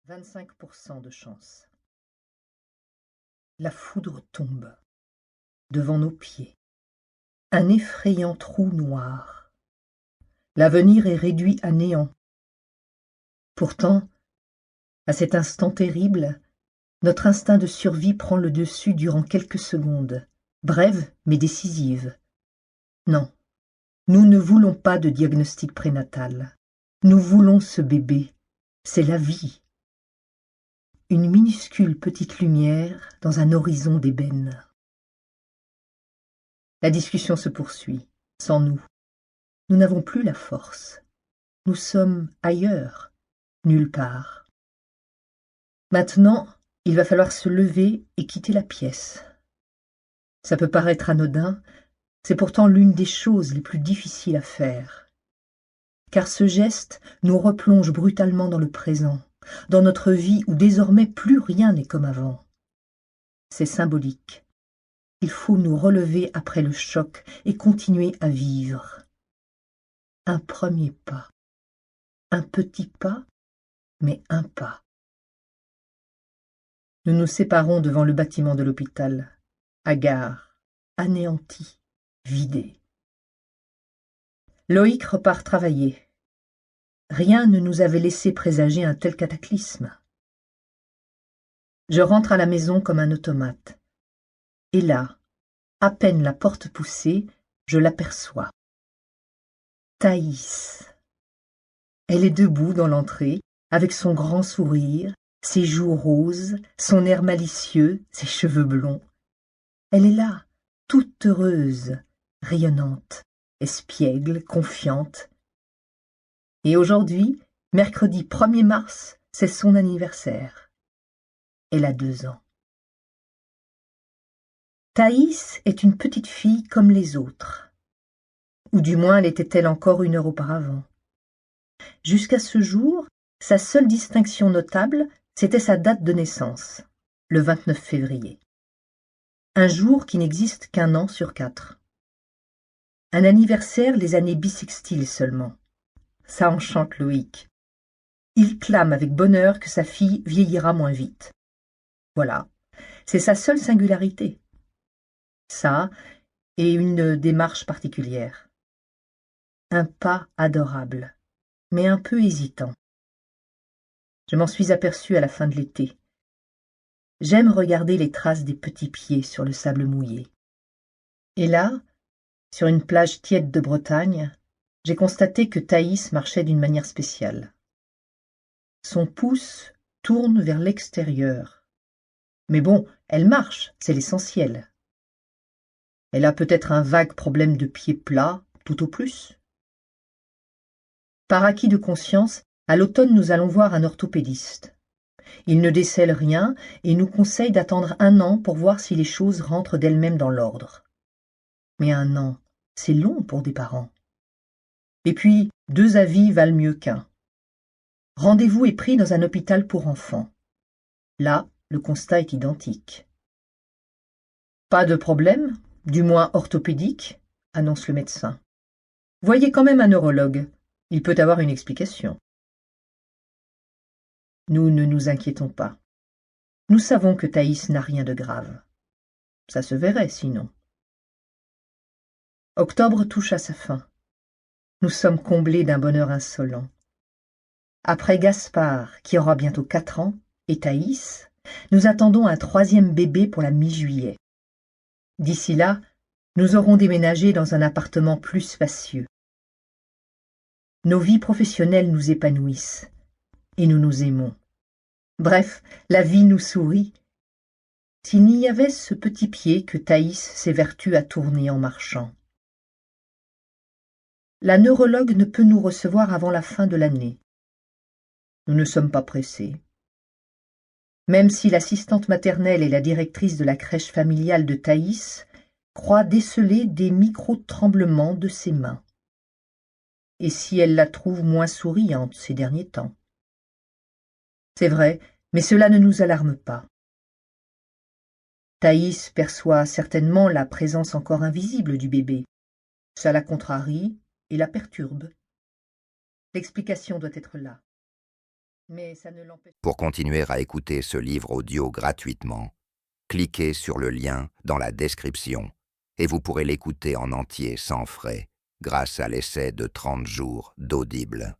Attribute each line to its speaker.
Speaker 1: 25% de chance. La foudre tombe devant nos pieds. Un effrayant trou noir. L'avenir est réduit à néant. Pourtant, à cet instant terrible, notre instinct de survie prend le dessus durant quelques secondes, brèves mais décisives. Non, nous ne voulons pas de diagnostic prénatal. Nous voulons ce bébé. C'est la vie. Une minuscule petite lumière dans un horizon d'ébène. La discussion se poursuit, sans nous. Nous n'avons plus la force. Nous sommes ailleurs, nulle part. Maintenant, il va falloir se lever et quitter la pièce. Ça peut paraître anodin, c'est pourtant l'une des choses les plus difficiles à faire. Car ce geste nous replonge brutalement dans le présent, dans notre vie où désormais plus rien n'est comme avant. C'est symbolique. Il faut nous relever après le choc et continuer à vivre. Un premier pas. Un petit pas, mais un pas. Nous nous séparons devant le bâtiment de l'hôpital, hagard, anéanti, vidé. Loïc repart travailler. Rien ne nous avait laissé présager un tel cataclysme. Je rentre à la maison comme un automate. Et là, à peine la porte poussée, je l'aperçois. Thaïs. Elle est debout dans l'entrée, avec son grand sourire, ses joues roses, son air malicieux, ses cheveux blonds. Elle est là, toute heureuse, rayonnante, espiègle, confiante. Et aujourd'hui, mercredi 1er mars, c'est son anniversaire. Elle a 2 ans. Thaïs est une petite fille comme les autres. Ou du moins l'était-elle encore 1 heure auparavant. Jusqu'à ce jour, sa seule distinction notable, c'était sa date de naissance, le 29 février. Un jour qui n'existe qu'1 an sur 4. Un anniversaire les années bissextiles seulement. Ça enchante Loïc. Il clame avec bonheur que sa fille vieillira moins vite. Voilà, c'est sa seule singularité. Ça, et une démarche particulière. Un pas adorable, mais un peu hésitant. Je m'en suis aperçue à la fin de l'été. J'aime regarder les traces des petits pieds sur le sable mouillé. Et là, sur une plage tiède de Bretagne, j'ai constaté que Thaïs marchait d'une manière spéciale. Son pouce tourne vers l'extérieur. Mais bon, elle marche, c'est l'essentiel. Elle a peut-être un vague problème de pied plat, tout au plus. Par acquis de conscience, à l'automne nous allons voir un orthopédiste. Il ne décèle rien et nous conseille d'attendre 1 an pour voir si les choses rentrent d'elles-mêmes dans l'ordre. Mais 1 an, c'est long pour des parents. Et puis, 2 avis valent mieux qu'1. Rendez-vous est pris dans un hôpital pour enfants. Là, le constat est identique. Pas de problème, du moins orthopédique, annonce le médecin. Voyez quand même un neurologue, il peut avoir une explication. Nous ne nous inquiétons pas. Nous savons que Thaïs n'a rien de grave. Ça se verrait sinon. Octobre touche à sa fin. Nous sommes comblés d'un bonheur insolent. Après Gaspard, qui aura bientôt 4 ans, et Thaïs, nous attendons un 3e bébé pour la mi-juillet. D'ici là, nous aurons déménagé dans un appartement plus spacieux. Nos vies professionnelles nous épanouissent, et nous nous aimons. Bref, la vie nous sourit. S'il n'y avait ce petit pied que Thaïs s'évertue à tourner en marchant. La neurologue ne peut nous recevoir avant la fin de l'année. Nous ne sommes pas pressés. Même si l'assistante maternelle et la directrice de la crèche familiale de Thaïs croient déceler des micro-tremblements de ses mains. Et si elle la trouve moins souriante ces derniers temps. C'est vrai, mais cela ne nous alarme pas. Thaïs perçoit certainement la présence encore invisible du bébé. Ça la contrarie et la perturbe. L'explication doit être là. Mais ça ne l'empêche
Speaker 2: Pour continuer à écouter ce livre audio gratuitement, cliquez sur le lien dans la description et vous pourrez l'écouter en entier sans frais grâce à l'essai de 30 jours d'Audible.